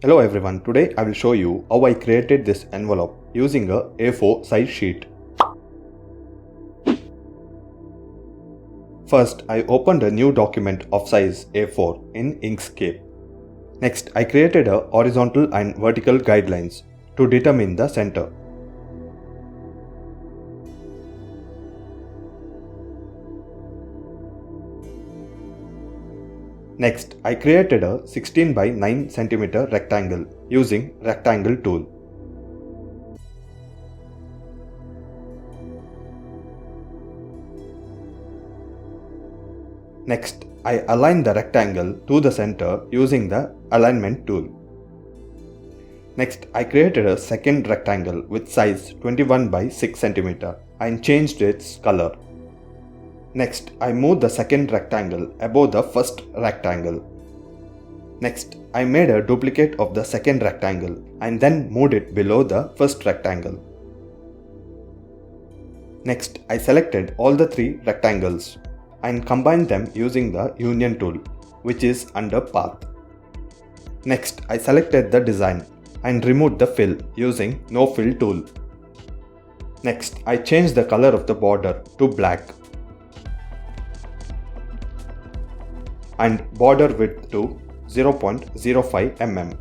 Hello everyone, today I will show you how I created this envelope using a A4 size sheet. First, I opened a new document of size A4 in Inkscape. Next, I created a horizontal and vertical guidelines to determine the center. Next, I created a 16 by 9 cm rectangle using rectangle tool. Next, I aligned the rectangle to the center using the alignment tool. Next, I created a second rectangle with size 21 by 6 cm and changed its color. Next, I moved the second rectangle above the first rectangle. Next, I made a duplicate of the second rectangle and then moved it below the first rectangle. Next, I selected all the three rectangles and combined them using the union tool, which is under path. Next, I selected the design and removed the fill using no fill tool. Next, I changed the color of the border to black and border width to 0.05 mm.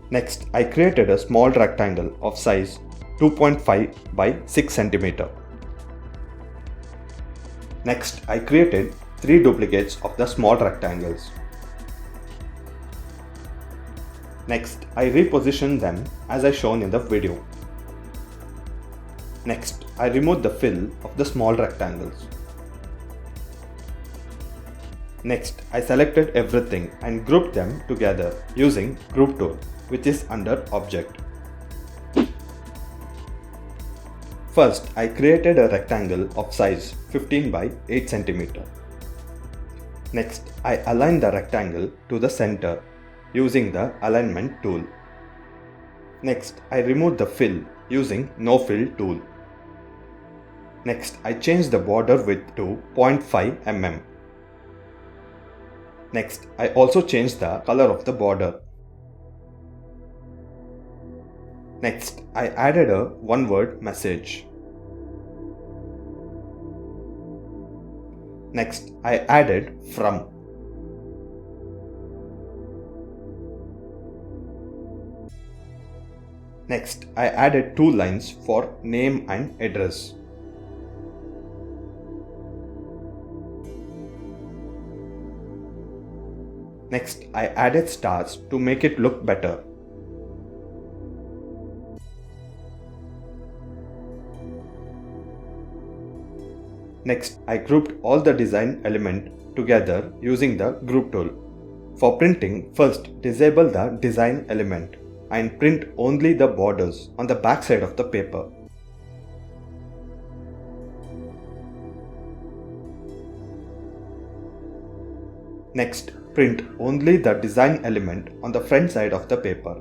Next, I created a small rectangle of size 2.5 by 6 cm. Next, I created 3 duplicates of the small rectangles. Next, I repositioned them as I shown in the video. Next, I removed the fill of the small rectangles. Next, I selected everything and grouped them together using Group tool, which is under Object. First, I created a rectangle of size 15 by 8 cm. Next, I aligned the rectangle to the center using the Alignment tool. Next, I removed the fill using No Fill tool. Next, I changed the border width to 0.5 mm. Next, I also changed the color of the border. Next, I added a one-word message. Next, I added from. Next, I added 2 lines for name and address. Next, I added stars to make it look better. Next, I grouped all the design elements together using the Group tool. For printing, first disable the design element and print only the borders on the back side of the paper. Next, print only the design element on the front side of the paper.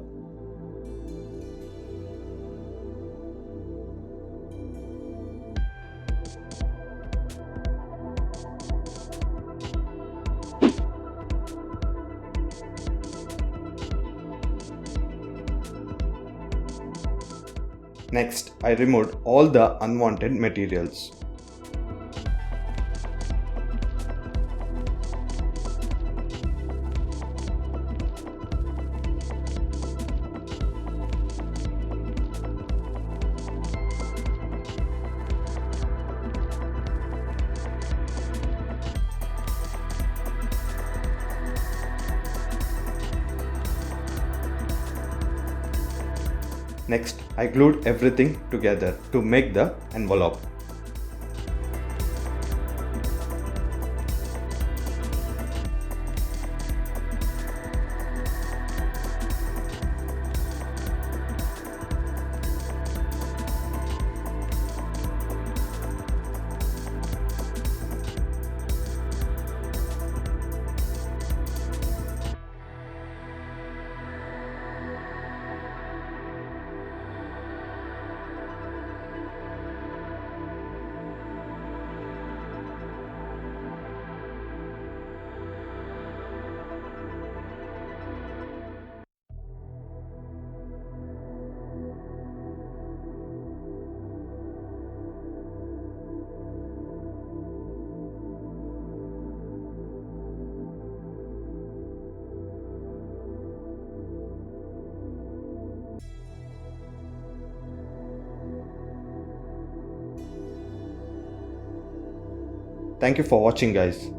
Next, I removed all the unwanted materials. Next, I glued everything together to make the envelope. Thank you for watching, guys.